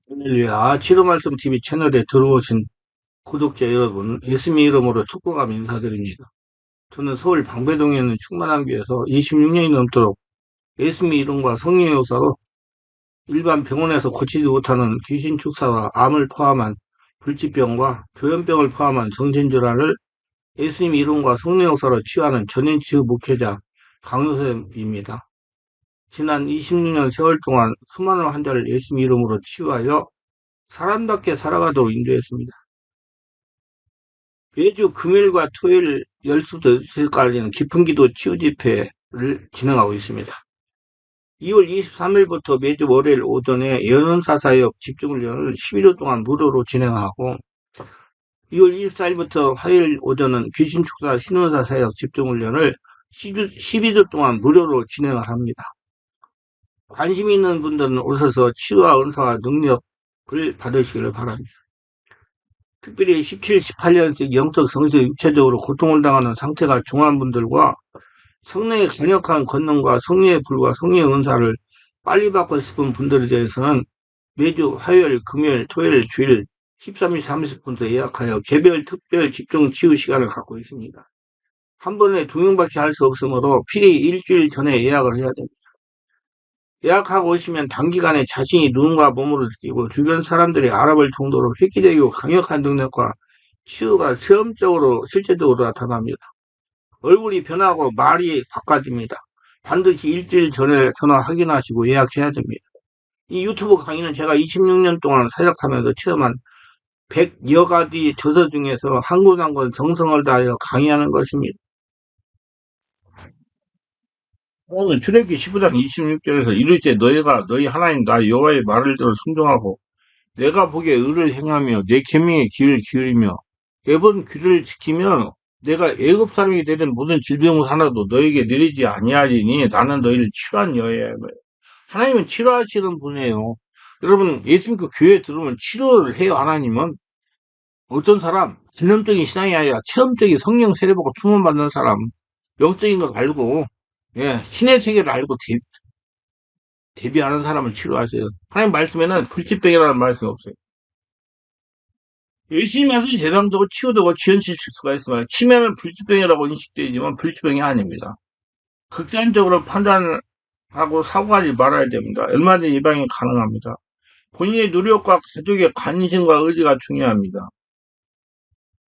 할렐루야. 치료 말씀 TV 채널에 들어오신 구독자 여러분, 예수님 이름으로 축복하며 인사드립니다. 저는 서울 방배동에 있는 충만한교에서 26년이 넘도록 예수님 이름과 성령의 역사로 일반 병원에서 고치지 못하는 귀신 축사와 암을 포함한 불치병과 조현병을 포함한 정신질환을 예수님 이름과 성령의 역사로 치유하는 전인치유 목회자 강요셉입니다. 지난 26년 세월 동안 수많은 환자를 예수님 이름으로 치유하여 사람답게 살아가도록 인도했습니다. 매주 금요일과 토요일 12시까지는 깊은기도 치유집회를 진행하고 있습니다. 2월 23일부터 매주 월요일 오전에 연은사사역 집중훈련을 11일 동안 무료로 진행하고 2월 24일부터 화요일 오전은 귀신축사 신원사사역 집중훈련을 12주 동안 무료로 진행을 합니다. 관심 있는 분들은 오셔서 치유와 은사와 능력을 받으시기를 바랍니다. 특별히 17, 18년씩 영적, 성적, 육체적으로 고통을 당하는 상태가 중한 분들과 성령의 강력한 권능과 성령의 불과 성령의 은사를 빨리 받고 싶은 분들에 대해서는 매주 화요일, 금요일, 토요일, 주일 13시 30분부터 예약하여 개별 특별 집중 치유 시간을 갖고 있습니다. 한 번에 2명밖에 할 수 없으므로 필히 일주일 전에 예약을 해야 됩니다. 예약하고 오시면 단기간에 자신이 눈과 몸으로 느끼고 주변 사람들이 알아볼 정도로 획기적이고 강력한 능력과 치유가 체험적으로 실제적으로 나타납니다. 얼굴이 변하고 말이 바꿔집니다. 반드시 일주일 전에 전화 확인하시고 예약해야 됩니다. 이 유튜브 강의는 제가 26년 동안 사역하면서 체험한 100여 가지 저서 중에서 한 권 한 권 정성을 다하여 강의하는 것입니다. 오늘 출애굽기 15장 26절에서 이르되 너희가 너희 하나님 나 여호와의 말을 들어 순종하고 내가 보기에 의를 행하며 내 계명에 귀를 기울이며 네 번 귀를 지키면 내가 애굽 사람이 되든 모든 질병을 하나도 너에게 내리지 아니하리니 나는 너희를 치료한 여호와야. 하나님은 치료하시는 분이에요. 여러분 예수 믿고 교회 들어오면 치료를 해요. 하나님은 어떤 사람 진념적인 신앙이 아니라 체험적인 성령 세례 받고 충만 받는 사람 영적인 걸 알고 신의 세계를 알고 대비하는 사람을 치료하세요. 하나님 말씀에는 불치병이라는 말씀이 없어요. 열심히 해서 재상되고 치유되고 지연실 수가 있으면 치매는 불치병이라고 인식되지만 불치병이 아닙니다. 극단적으로 판단하고 사고하지 말아야 됩니다. 얼마든지 예방이 가능합니다. 본인의 노력과 가족의 관심과 의지가 중요합니다.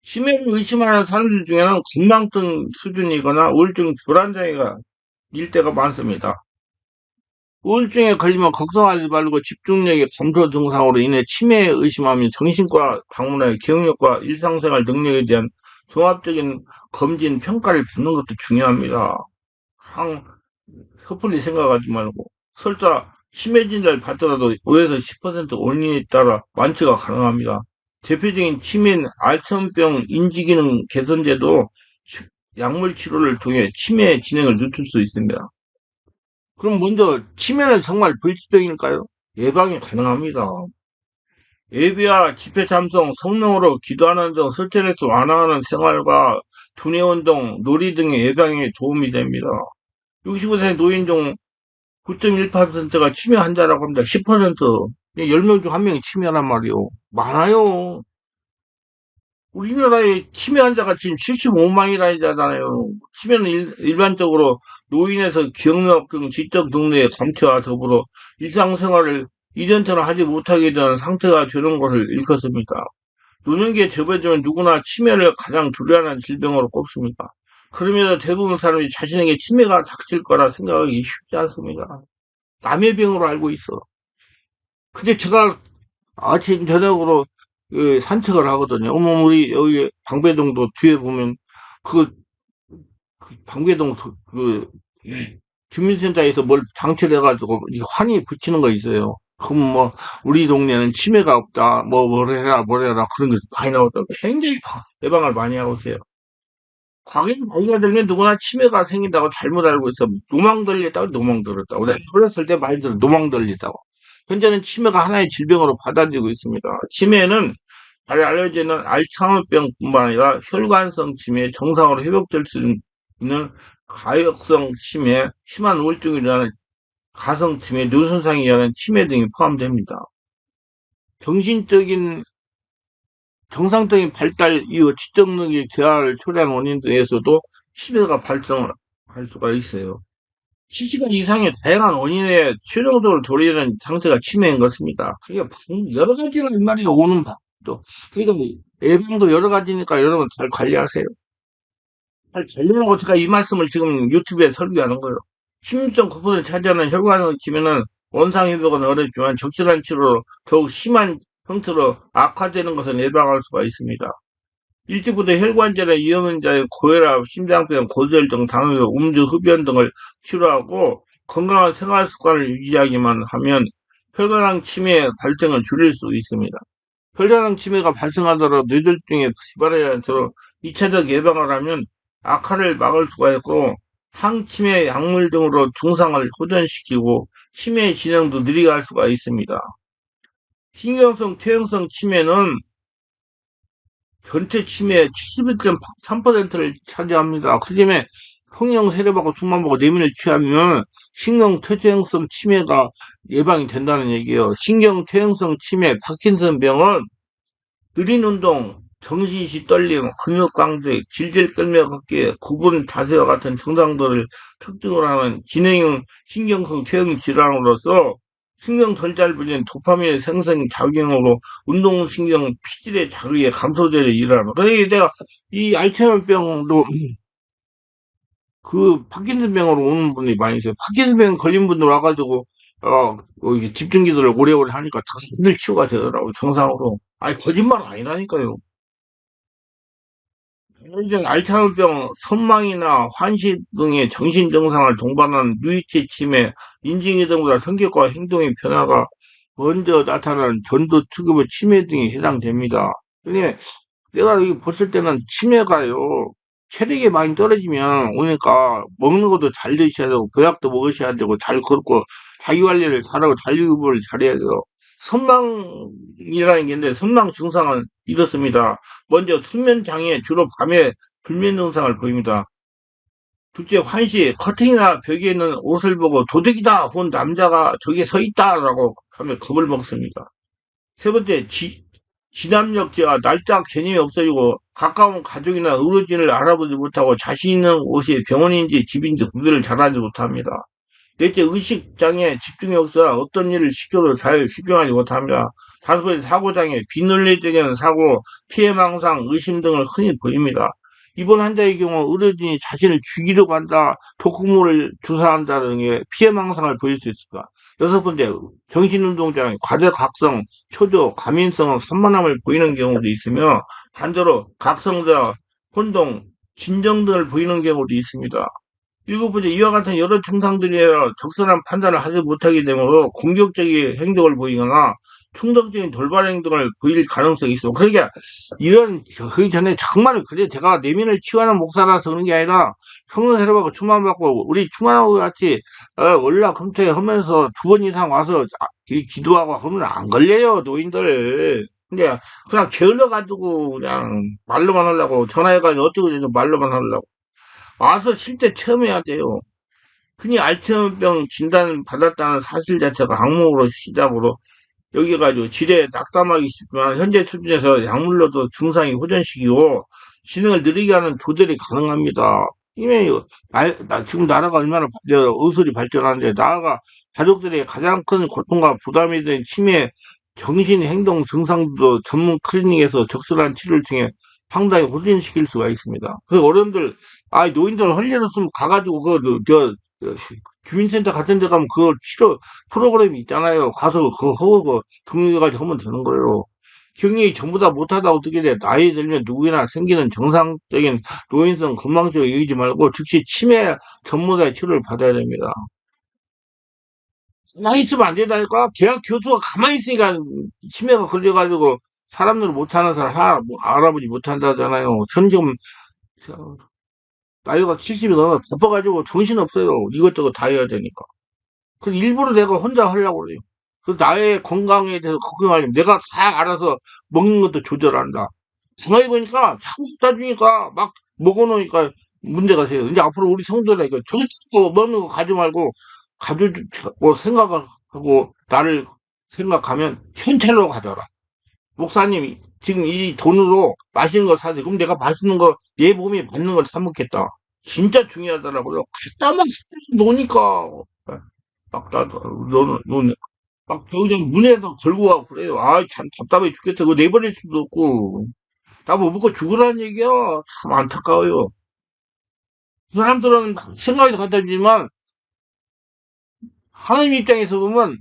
치매를 의심하는 사람들 중에는 건망증 수준이거나 우울증 불안장애가 일 때가 많습니다. 우울증에 걸리면 걱정하지 말고 집중력의 감소 증상으로 인해 치매에 의심하면 정신과 방문하여 기억력과 일상생활 능력에 대한 종합적인 검진 평가를 받는 것도 중요합니다. 섣불리 생각하지 말고 설사 치매 진단을 받더라도 5에서 10% 원인에 따라 완치가 가능합니다. 대표적인 치매는 알츠하이머병 인지기능 개선제도 약물 치료를 통해 치매 진행을 늦출 수 있습니다. 그럼 먼저 치매는 정말 불치병일까요? 예방이 가능합니다. 예비와 집회 참석, 성령으로 기도하는 등 스트레스 완화하는 생활과 두뇌 운동, 놀이 등의 예방에 도움이 됩니다. 65세 노인 중 9.1%가 치매 환자라고 합니다. 10%, 10명 중 1명이 치매란 말이요. 많아요. 우리나라에 치매 환자가 지금 75만이라잖아요. 치매는 일반적으로 노인에서 기억력 등 지적 능력의 감퇴와 더불어 일상생활을 이전처럼 하지 못하게 되는 상태가 되는 것을 일컫습니다. 노년기에 접어들면 누구나 치매를 가장 두려워하는 질병으로 꼽습니다. 그럼에도 대부분 사람이 자신에게 치매가 닥칠 거라 생각하기 쉽지 않습니다. 남의 병으로 알고 있어. 근데 제가 아침 저녁으로 산책을 하거든요. 어머, 우리 여기 방배동도 뒤에 보면 그, 방배동 주민센터에서 뭘 장치를 해가지고 이 환히 붙이는 거 있어요. 그럼 뭐 우리 동네는 치매가 없다, 뭘 해라 뭘 해라 그런 게 많이 나오더라고요. 굉장히 예방을 많이 하고 있어요. 과거에 나이가 들면 누구나 치매가 생긴다고 잘못 알고 있어. 노망 들렸다고 노망 들었다고. 내가 어렸을 때 많이 들어 노망 들렸다고. 현재는 치매가 하나의 질병으로 받아들이고 있습니다. 치매는 잘 알려지는 알츠하이머병뿐만 아니라 혈관성 치매, 정상으로 회복될 수 있는 가역성 치매, 심한 우울증이 일어나는 가성 치매, 뇌손상이 일어나는 치매 등이 포함됩니다. 정신적인 정상적인 발달 이후 지적 능력 저하를 초래하는 원인 등에서도 치매가 발생할 수가 있어요. 실시간 이상의 다양한 원인에 최종적으로 도래하는 상태가 치매인 것입니다. 그게 여러 가지로 이 말이 오는 또 그러니까 예방도 여러 가지니까 여러분 잘 관리하세요. 잘 관리하고 제가 이 말씀을 지금 유튜브에 설교하는 거예요. 16.9% 차지하는 혈관을 치면은 원상 회복은 어렵지만 적절한 치료로 더욱 심한 형태로 악화되는 것을 예방할 수가 있습니다. 일찍부터 혈관절의 위험인자의 고혈압, 심장병, 고지혈증, 당뇨, 음주, 흡연 등을 치료하고 건강한 생활 습관을 유지하기만 하면 혈관암 치매 발생을 줄일 수 있습니다. 혈관암 치매가 발생하더라도 뇌졸중에 기발하지 않도록 2차적 예방을 하면 악화를 막을 수가 있고 항치매 약물 등으로 증상을 호전시키고 치매 진행도 느리게 할 수가 있습니다. 신경성 퇴행성 치매는 전체 치매의 71.3%를 차지합니다. 그 다음에 성형 세례받고 숨만 보고 내면을 취하면 신경퇴행성 치매가 예방이 된다는 얘기예요. 신경퇴행성 치매, 파킨슨병은 느린 운동, 정신시 떨림, 근육 강직, 질질 끌며 걷기, 구분 자세와 같은 증상들을 특징으로 하는 진행형 신경성 퇴행 질환으로서 신경 전달부진 도파민의 생성 작용으로 운동신경 피질의 자극에 감소되는 일하는. 그러니까 내가 이 알츠하이머병도 그 파킨슨병으로 오는 분이 많이 있어요. 파킨슨병 걸린 분들 와가지고 이게 집중기도를 오래오래 하니까 다들 치유가 되더라고 정상으로. 아니 거짓말 아니라니까요. 이제 알츠하이머병, 선망이나 환시 등의 정신 증상을 동반하는 뇌치 치매, 인지기 등보다 성격과 행동의 변화가 먼저 나타나는 전두 특유의 치매 등이 해당됩니다. 근데 내가 여기 봤을 때는 치매가요, 체력이 많이 떨어지면 오니까 먹는 것도 잘 드셔야 되고, 보약도 먹으셔야 되고, 잘 걷고, 자기 관리를 잘하고, 자기구분을 잘해야 돼요. 선망이라는 게 있는데, 선망 증상은 이렇습니다. 먼저 수면 장애, 주로 밤에 불면 증상을 보입니다. 둘째, 환시, 커튼이나 벽에 있는 옷을 보고 도둑이다 본 남자가 저기에 서 있다라고 하면 겁을 먹습니다. 세 번째, 지남역제와 날짜 개념이 없어지고 가까운 가족이나 의료진을 알아보지 못하고 자신 있는 옷이 병원인지 집인지 구별을 잘하지 못합니다. 넷째, 의식장애, 집중이 없어 어떤 일을 시켜도 잘 집중하지 못합니다. 다섯째, 사고장애, 비논리적인 사고, 피해망상, 의심 등을 흔히 보입니다. 이번 환자의 경우 의료진이 자신을 죽이려고 한다, 독극물을 주사한다 등의 피해망상을 보일 수 있습니다. 여섯 번째, 정신운동장애, 과대각성, 초조, 과민성, 산만함을 보이는 경우도 있으며 반대로 각성자, 혼동, 진정 등을 보이는 경우도 있습니다. 일곱 번째, 이와 같은 여러 증상들이라 적절한 판단을 하지 못하게 되므로 공격적인 행동을 보이거나 충동적인 돌발 행동을 보일 가능성이 있어. 그러니까 이런 그 전에 정말 그래 제가 내면을 치유하는 목사라서 그런 게 아니라 성령 세례받고 충만 받고 우리 충만하고 같이 월락 금토에 하면서 두 번 이상 와서 기도하고 하면 안 걸려요 노인들. 근데 그냥 게을러가지고 그냥 말로만 하려고 전화해가지고 어쩌고 저쩌고 말로만 하려고 와서 실제 체험해야 돼요. 흔히 알츠하이머병 진단 받았다는 사실 자체가 악몽으로 시작으로 여기가지고 질에 낙담하기 쉽지만 현재 수준에서 약물로도 증상이 호전시키고 진행을 느리게 하는 조절이 가능합니다. 이미 지금 나라가 얼마나 의술이 발전하는데 나라가 가족들에게 가장 큰 고통과 부담이 된 치매 정신 행동 증상도 전문 클리닉에서 적절한 치료를 통해 상당히 호전시킬 수가 있습니다. 그 어른들 노인들 할 일 없으면 가가지고 주민센터 같은 데 가면 그 치료 프로그램이 있잖아요. 가서 그거 하고 등록해가지고 하면 되는 거예요. 경력이 전부 다 못하다 어떻게 돼? 나이 들면 누구나 생기는 정상적인 노인성 건망증을 여기지 말고 즉시 치매 전문가의 치료를 받아야 됩니다. 가만히 있으면 안 된다니까? 대학 교수가 가만히 있으니까 치매가 걸려가지고 사람들 못하는 사람 알아보지 못한다잖아요. 전 지금 나이가 70이 넘어 바빠가지고 정신없어요. 이것저것 다 해야 되니까. 그 일부러 내가 혼자 하려고 그래요. 그 나의 건강에 대해서 걱정하려면 내가 다 알아서 먹는 것도 조절한다. 생각해 보니까 자꾸 쏟다 주니까 막 먹어놓으니까 문제가 생겨요. 이제 앞으로 우리 성도들 이거 저기 먹는 거 가지 말고 가져 뭐 생각하고 나를 생각하면 현찰로 가져라. 목사님, 지금 이 돈으로 맛있는 거 사세요. 그럼 내가 맛있는 거, 내 몸이 맞는 걸 사 먹겠다. 진짜 중요하더라고요. 갖다 막 노니까. 막, 너는, 막, 저기 문에서 걸고 가고 그래요. 아, 참 답답해 죽겠다. 그거 내버릴 수도 없고. 나 뭐 먹고 죽으라는 얘기야. 참 안타까워요. 그 사람들은 생각이 갖다 주지만, 하나님 입장에서 보면,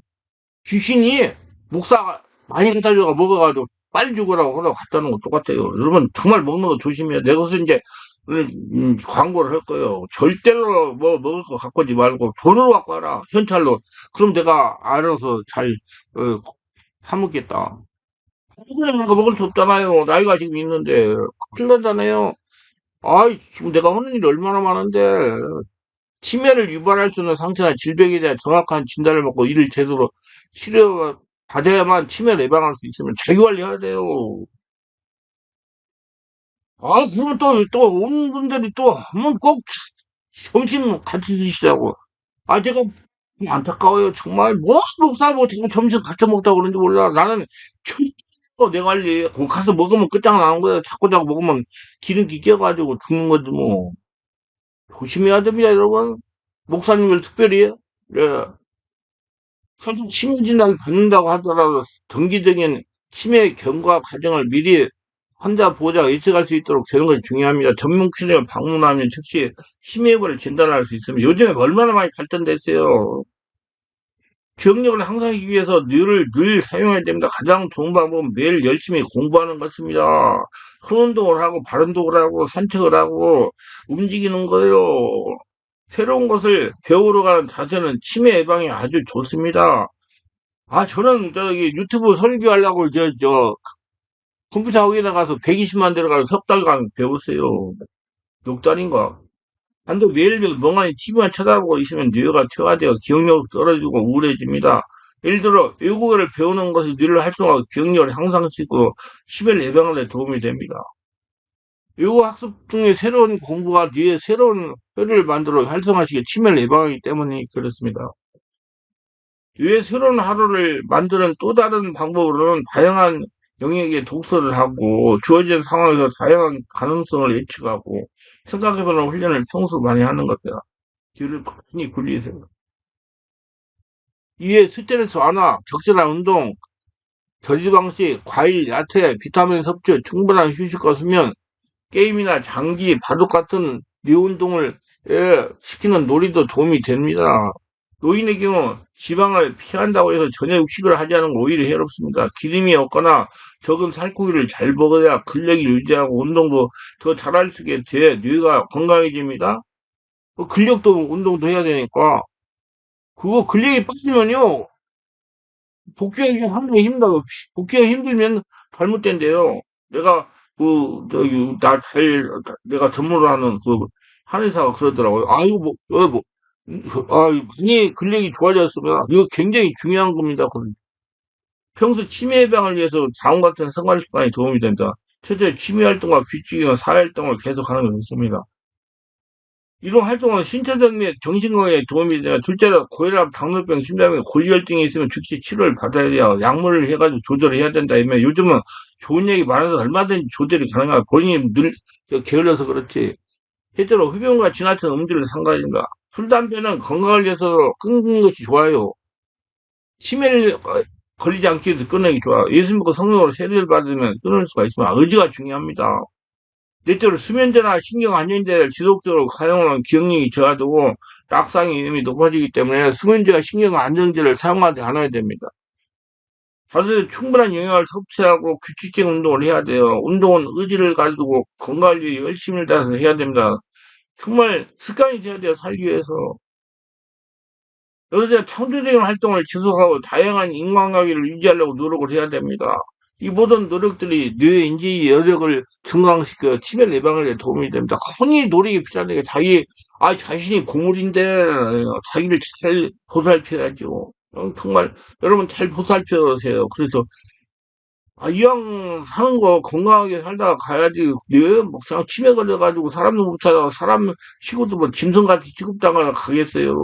귀신이 목사가 많이 갖다 줘가 먹어가지고 빨리 죽으라고 그러고 갖다 놓은 거 똑같아요. 여러분 정말 먹는 거 조심해요. 내가 그래서 이제 광고를 할 거예요. 절대로 뭐 먹을 거 갖고 오지 말고 돈으로 갖고 와라. 현찰로. 그럼 내가 알아서 잘 사 먹겠다. 그런 거 먹을 수 없잖아요. 나이가 지금 있는데 큰일 나잖아요. 아이 지금 내가 하는 일이 얼마나 많은데 치매를 유발할 수 있는 상처나 질병에 대한 정확한 진단을 받고 이를 제대로 치료가 받아야만 치매를 예방할 수 있으면 자기 관리해야 돼요. 아, 그러면 또, 온 분들이 또, 한번 꼭 점심 같이 드시자고. 아, 제가 안타까워요. 정말, 뭐, 목살 뭐, 제가 점심 같이 먹다고 그런지 몰라. 나는 절대로 내 관리, 거 가서 먹으면 끝장나는 거예요. 자꾸 먹으면 기름기 껴가지고 죽는 거지, 뭐. 조심해야 됩니다, 여러분. 목사님을 특별히, 예. 사실 치매 진단을 받는다고 하더라도 정기적인 치매 경과 과정을 미리 환자 보호자가 예측할 수 있도록 되는 것이 중요합니다. 전문 클리닉을 방문하면 즉시 치매 여부를 진단할 수 있습니다. 요즘에 얼마나 많이 발전됐어요. 기억력을 향상하기 위해서 늘 사용해야 됩니다. 가장 좋은 방법은 매일 열심히 공부하는 것입니다. 손 운동을 하고 발운동을 하고 산책을 하고 움직이는 거예요. 새로운 것을 배우러 가는 자세는 치매 예방에 아주 좋습니다. 아, 저는 저기 유튜브 설교하려고 컴퓨터 학원에 가서 120만 들어가서 석 달간 배웠어요. 6달인가. 한도 매일매일 멍하니 TV만 쳐다보고 있으면 뇌가 퇴화되어 기억력이 떨어지고 우울해집니다. 예를 들어 외국어를 배우는 것을 뇌를 활성화하고 기억력을 향상시키고 치매 예방에 데 도움이 됩니다. 외국어 학습 중에 새로운 공부가 뇌에 새로운 혈을 만들어 활성화시켜 치매를 예방하기 때문에 그렇습니다. 뇌의 새로운 하루를 만드는 또 다른 방법으로는 다양한 영역의 독서를 하고 주어진 상황에서 다양한 가능성을 예측하고 생각해보는 훈련을 평소 많이 하는 것이다. 귀를 많이 굴리세요. 이에 스트레스 완화, 적절한 운동, 저지방식, 과일, 야채, 비타민 섭취, 충분한 휴식과 수면, 게임이나 장기, 바둑 같은 뇌운동을 시키는 놀이도 도움이 됩니다. 노인의 경우 지방을 피한다고 해서 전혀 육식을 하지 않은 건 오히려 해롭습니다. 기름이 없거나 적은 살코기를 잘 먹어야 근력이 유지하고 운동도 더 잘할 수 있게 돼 뇌가 건강해집니다. 그 근력도 운동도 해야 되니까 그거 근력이 빠지면요 복귀하기 상당히 힘들어. 복귀하기 힘들면 잘못된대요. 내가 내가 전문으로 하는 한의사가 그러더라고요. 아이고 많이 근력이 좋아졌으면 이거 굉장히 중요한 겁니다. 평소 치매 예방을 위해서 다음 같은 생활 습관이 도움이 된다. 첫째, 취미 활동과 규칙이나 사회 활동을 계속하는 게 좋습니다. 이런 활동은 신체적 및 정신 건강에 도움이 되며 둘째로 고혈압, 당뇨병, 심장병, 고지혈증이 있으면 즉시 치료를 받아야 돼요. 약물을 해가지고 조절해야 된다. 이면 요즘은 좋은 얘기 많아서 얼마든지 조절이 가능하고 본인이 늘 게을러서 그렇지. 실제로 흡연과 지나친 음주를 상가입니다. 술, 담배는 건강을 위해서 끊는 것이 좋아요. 치매를 걸리지 않기 위해서 끊는 게 좋아. 예수 믿고 성령으로 세례를 받으면 끊을 수가 있으면 의지가 중요합니다. 넷째로 수면제나 신경안정제를 지속적으로 사용하면 기억력이 저하되고 낙상의 위험이 높아지기 때문에 수면제와 신경안정제를 사용하지 않아야 됩니다. 다섯째, 충분한 영양을 섭취하고 규칙적인 운동을 해야 돼요. 운동은 의지를 가지고 건강을 위해 열심히 다해서 해야 됩니다. 정말 습관이 돼야 돼요, 살기 위해서. 여기서 창조적인 활동을 지속하고 다양한 인간관계를 유지하려고 노력을 해야 됩니다. 이 모든 노력들이 뇌 인지 여력을 증강시켜 치매 예방에 는 도움이 됩니다. 흔히 노력이 필요한데 자신이 고물인데 자기를 잘 보살펴야죠. 정말 여러분 잘 보살펴세요. 그래서 이왕 사는 거 건강하게 살다가 가야지 뭐 그냥 치매 걸려가지고 사람도 못 찾아 사람 치고도 뭐 짐승같이 취급당하러 가겠어요.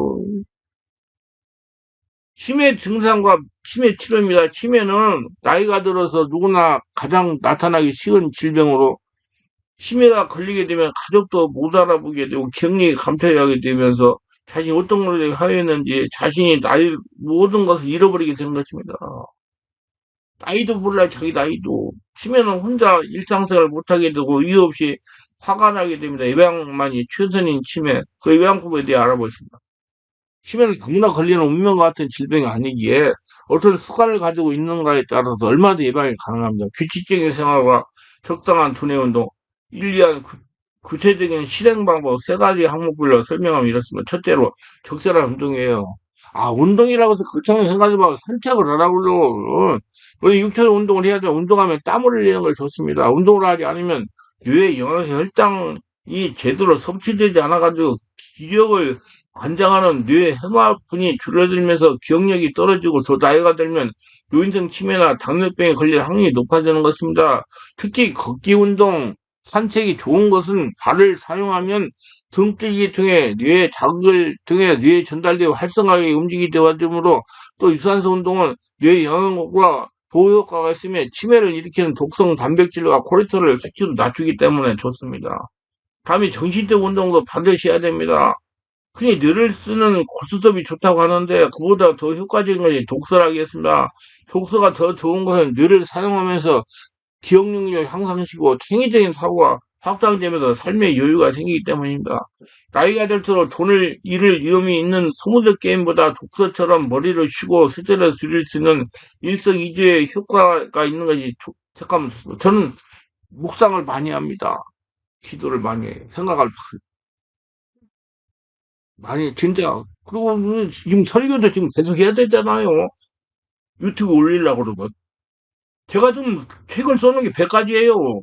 치매 증상과 치매 치료입니다. 치매는 나이가 들어서 누구나 가장 나타나기 쉬운 질병으로 치매가 걸리게 되면 가족도 못 알아보게 되고 기억력이 감퇴하게 되면서 자신이 어떤 걸 하였는지 자신이 나이 모든 것을 잃어버리게 되는 것입니다. 나이도 몰라요, 자기 나이도. 치매는 혼자 일상생활을 못하게 되고 이유 없이 화가 나게 됩니다. 예방만이 최선인 치매. 그 예방법에 대해 알아보십니다. 치매는 누구나 걸리는 운명과 같은 질병이 아니기에 어떤 습관을 가지고 있는가에 따라서 얼마나 예방이 가능합니다. 규칙적인 생활과 적당한 두뇌 운동, 일리한 구체적인 실행 방법 세 가지 항목별로 설명하면 이렇습니다. 첫째로 적절한 운동이에요. 아, 운동이라고 해서 거창하게 생각하지 말고 산책을 하라고요. 우리 육체 운동을 해야 돼. 운동하면 땀을 흘리는 걸 좋습니다. 운동을 하지 않으면 뇌의 영양소 혈당이 제대로 섭취되지 않아가지고 기력을 관장하는 뇌 혈액순환이 줄어들면서 기억력이 떨어지고 더 나이가 들면 노인성 치매나 당뇨병에 걸릴 확률이 높아지는 것입니다. 특히 걷기 운동, 산책이 좋은 것은 발을 사용하면 등줄기 통해 뇌에 자극을 통해 뇌에 전달되어 활성하게 움직이게 되어지므로 또 유산소 운동은 뇌 영양과 보호 효과가 있으며 치매를 일으키는 독성 단백질과 콜레스테롤 수치도 낮추기 때문에 좋습니다. 다음에 정신적 운동도 반드시 해야 됩니다. 흔히 뇌를 쓰는 고스톱이 좋다고 하는데 그보다 더 효과적인 것이 독서라겠습니다. 독서가 더 좋은 것은 뇌를 사용하면서 기억 능력을 향상시키고 창의적인 사고가 확장되면서 삶의 여유가 생기기 때문입니다. 나이가 들수록 돈을 잃을 위험이 있는 소모적 게임보다 독서처럼 머리를 쉬고 스트레스 줄일 수 있는 일석이조의 효과가 있는 것이 잠깐만 저는 묵상을 많이 합니다. 기도를 많이 해요. 생각을 많이 진짜 그리고 지금 설교도 지금 계속 해야 되잖아요. 유튜브 올리려고 그러고 제가 좀 책을 써는 게 100가지예요.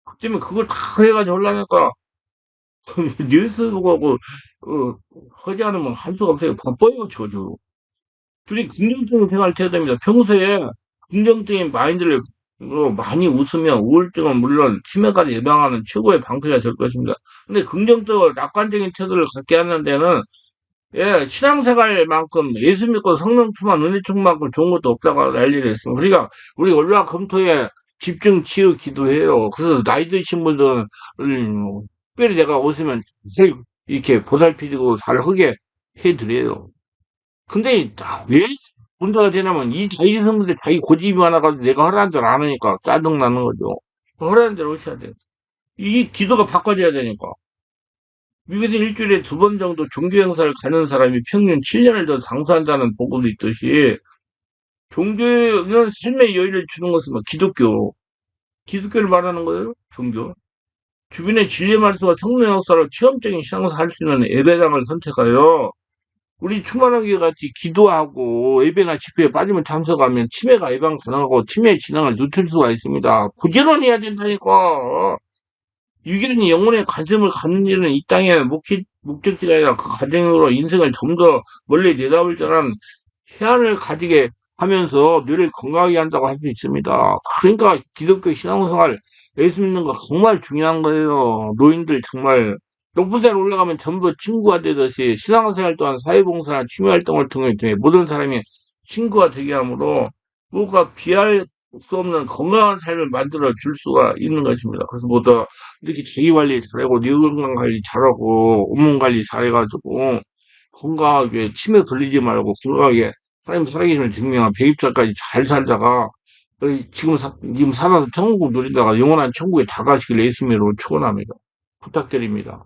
그 때문에 그걸 다 해가지고 하려니까 뉴스 보고 하지 않으면 할 수가 없어요. 바빠요, 저도. 둘이 긍정적인 생활을 해야 됩니다. 평소에 긍정적인 마인드를 많이 웃으면 우울증은 물론 치매까지 예방하는 최고의 방패가 될 것입니다. 근데 긍정적으로 낙관적인 태도를 갖게 하는 데는 예, 신앙생활만큼 예수 믿고 성령 충만, 은혜 충만큼 좋은 것도 없다고 난리를 했습니다. 그러니까 우리 월화 금토에 집중 치유 기도해요. 그래서 나이 드신 분들은 특별히 내가 오시면 이렇게 보살피고 잘 하게 해드려요. 근데 왜 문제가 되냐면 이 나이 드신 분들 자기 고집이 많아가지고 내가 하라는 대로 안 하니까 짜증나는 거죠. 하라는 대로 하셔야 돼요. 이 기도가 바꿔져야 되니까. 미국에서 일주일에 2번 정도 종교 행사를 가는 사람이 평균 7년을 더 장수한다는 보고도 있듯이 종교는 삶의 여유를 주는 것은 뭐 기독교를 말하는 거예요. 종교. 주변의 진리 말씀과 성령 역사로 체험적인 신앙생활을 할 수 있는 예배당을 선택하여 우리 충만하게 같이 기도하고 예배나 집회에 빠지면 참석하면 치매가 예방 가능하고 치매 진앙을 늦출 수가 있습니다. 부지런히 해야 된다니까. 유기견이 영혼의 관심을 갖는 일은 이 땅의 목적지가 아니라 그 과정으로 인생을 좀 더 멀리 내다볼 때는 해안을 가지게 하면서 뇌를 건강하게 한다고 할 수 있습니다. 그러니까 기독교 신앙생활, 예수 믿는 거 정말 중요한 거예요. 노인들 정말 높은 산 올라가면 전부 친구가 되듯이 신앙생활 또한 사회봉사나 취미활동을 통해 모든 사람이 친구가 되게 하므로 무엇과 비할 수 없는 건강한 삶을 만들어 줄 수가 있는 것입니다. 그래서 모두 이렇게 자기 관리 잘하고 뇌 건강 관리 잘하고 온몸 관리 잘해가지고 건강하게 치매 걸리지 말고 건강하게 하나님 살아계심을 증명한 100입자까지 잘 살다가 지금 살아서 천국을 누리다가 영원한 천국에 다 가시길 예수님으로 축원합니다. 부탁드립니다.